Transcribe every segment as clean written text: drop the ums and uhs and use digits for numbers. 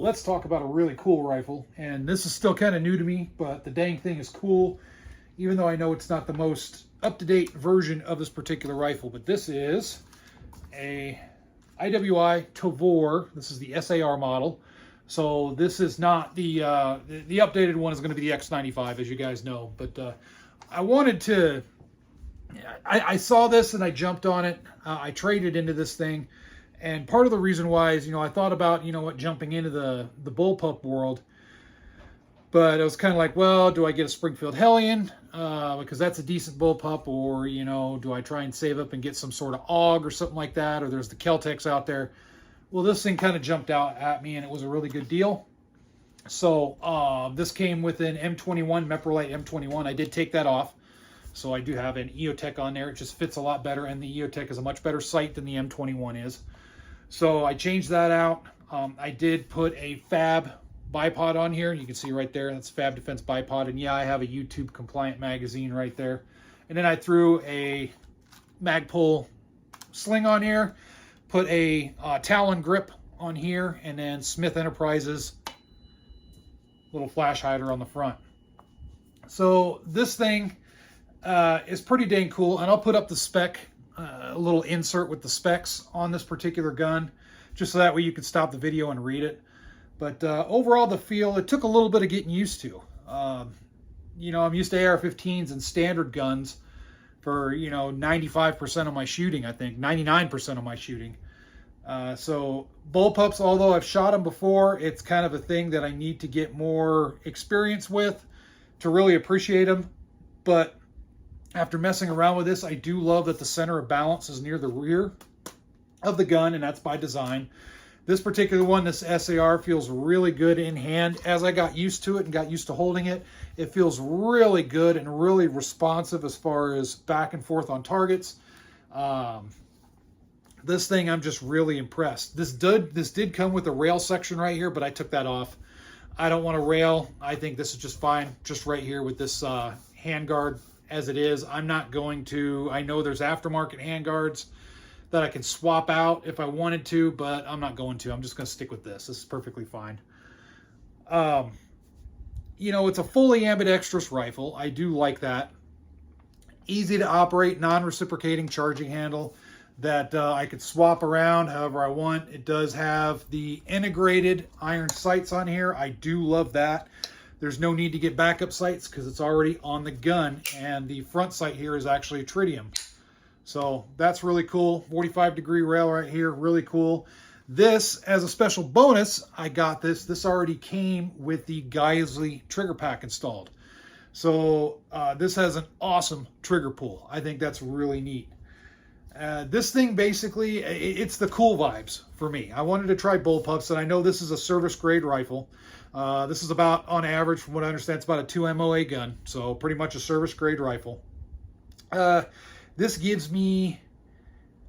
let's talk about a really cool rifle. And this is still kind of new to me, but the dang thing is cool, even though I know it's not the most up-to-date version of this particular rifle. But this is a IWI TAVOR. This is the SAR model. So this is not the updated one is going to be the X95, as you guys know. But I wanted to, I saw this and I jumped on it. I traded into this thing. And part of the reason why is, I thought about, jumping into the bullpup world. But I was kind of like, well, do I get a Springfield Hellion? Because that's a decent bullpup. Or, do I try and save up and get some sort of AUG or something like that? Or there's the Kel-Tecs out there. Well, this thing kind of jumped out at me, and it was a really good deal. So this came with an M21, Meprolite M21. I did take that off. So I do have an EOTech on there. It just fits a lot better, and the EOTech is a much better sight than the M21 is. So I changed that out. I did put a Fab bipod on here. You can see right there, that's Fab Defense bipod. And yeah, I have a YouTube compliant magazine right there. And then I threw a Magpul sling on here, put a Talon grip on here, and then Smith Enterprises little flash hider on the front. So this thing is pretty dang cool, and I'll put up the spec, a little insert with the specs on this particular gun, just so that way you can stop the video and read it. But overall, the feel, it took a little bit of getting used to. I'm used to AR-15s and standard guns for 95% of my shooting. I think 99% of my shooting. So bullpups, although I've shot them before, it's kind of a thing that I need to get more experience with to really appreciate them. But after messing around with this, I do love that the center of balance is near the rear of the gun, and that's by design. This particular one, this SAR, feels really good in hand. As I got used to it and got used to holding it, it feels really good and really responsive as far as back and forth on targets. This thing, I'm just really impressed. This did come with a rail section right here, but I took that off. I don't want a rail. I think this is just fine, just right here with this handguard as it is. I'm not going to, I know there's aftermarket handguards that I can swap out if I wanted to, but I'm not going to. I'm just going to stick with this. This is perfectly fine. It's a fully ambidextrous rifle. I do like that. Easy to operate, non-reciprocating charging handle that I could swap around however I want. It does have the integrated iron sights on here. I do love that. There's no need to get backup sights because it's already on the gun, and the front sight here is actually a tritium. So that's really cool. 45-degree rail right here, really cool. This, as a special bonus, I got this. This already came with the Geisley trigger pack installed. So this has an awesome trigger pull. I think that's really neat. This thing basically, it's the cool vibes for me. I wanted to try bullpups, and I know this is a service grade rifle. This is about, on average, from what I understand, it's about a 2 MOA gun. So pretty much a service grade rifle. This gives me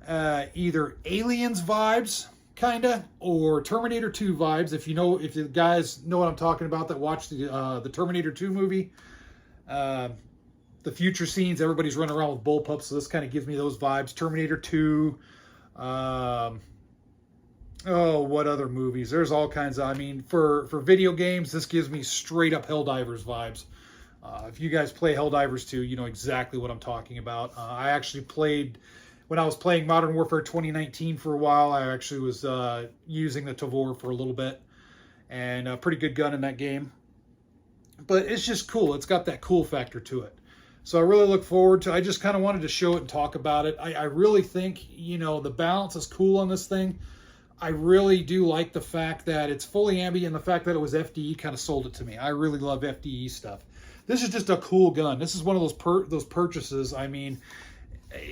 either Aliens vibes, kinda, or Terminator 2 vibes. If you guys know what I'm talking about that watched the Terminator 2 movie, the future scenes, everybody's running around with bullpups, so this kind of gives me those vibes. Terminator 2. What other movies? There's all kinds of, for video games, this gives me straight up Helldivers vibes. If you guys play Helldivers 2, you know exactly what I'm talking about. I actually played, when I was playing Modern Warfare 2019 for a while, I actually was using the TAVOR for a little bit. And a pretty good gun in that game. But it's just cool. It's got that cool factor to it. So I really look forward to, I just kind of wanted to show it and talk about it. I really think, the balance is cool on this thing. I really do like the fact that it's fully ambi, and the fact that it was FDE kind of sold it to me. I really love FDE stuff. This is just a cool gun. This is one of those purchases.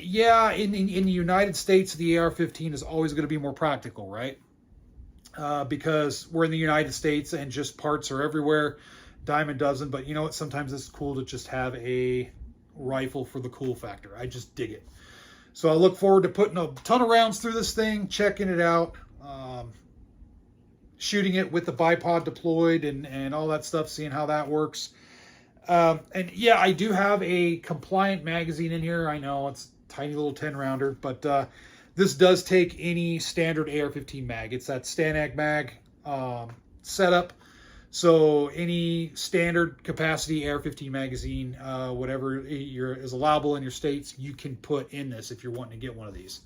Yeah, in the United States, the AR-15 is always going to be more practical, right? Because we're in the United States and just parts are everywhere, dime a dozen. But you know what? Sometimes it's cool to just have a rifle for the cool factor. I just dig it. So I look forward to putting a ton of rounds through this thing, checking it out, shooting it with the bipod deployed and all that stuff, seeing how that works. And yeah, I do have a compliant magazine in here. I know it's a tiny little 10-rounder, but this does take any standard AR-15 mag. It's that Stanag mag. setup. So any standard capacity AR-15 magazine, whatever is allowable in your states, you can put in this if you're wanting to get one of these.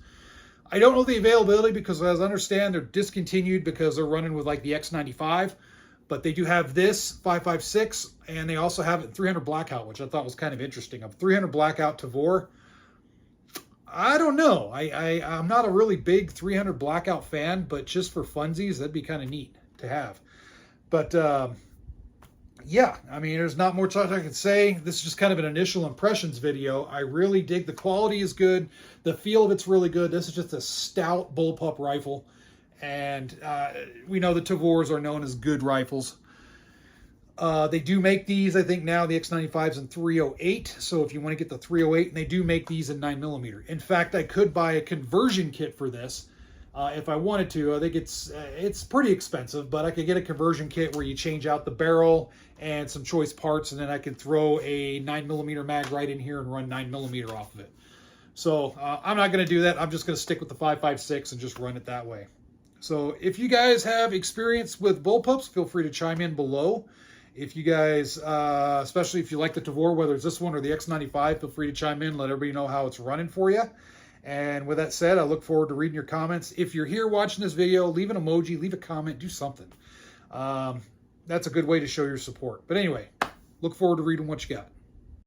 I don't know the availability because, as I understand, they're discontinued because they're running with like the X95. But they do have this 5.56, and they also have it 300 blackout, which I thought was kind of interesting. A 300 blackout TAVOR. I don't know. I'm not a really big 300 blackout fan, but just for funsies, that'd be kind of neat to have. But yeah, I mean, there's not much I can say. This is just kind of an initial impressions video. I really dig the quality is good. The feel of it's really good. This is just a stout bullpup rifle. And we know the TAVORs are known as good rifles. They do make these, I think now, the X95s in 308. So if you want to get the 308, and they do make these in 9mm. In fact, I could buy a conversion kit for this if I wanted to. I think it's pretty expensive, but I could get a conversion kit where you change out the barrel and some choice parts, and then I could throw a 9mm mag right in here and run 9mm off of it. So I'm not going to do that. I'm just going to stick with the 5.56 and just run it that way. So if you guys have experience with bullpups, feel free to chime in below. If you guys, especially if you like the TAVOR, whether it's this one or the X95, feel free to chime in. Let everybody know how it's running for you. And with that said, I look forward to reading your comments. If you're here watching this video, leave an emoji, leave a comment, do something. That's a good way to show your support. But anyway, look forward to reading what you got.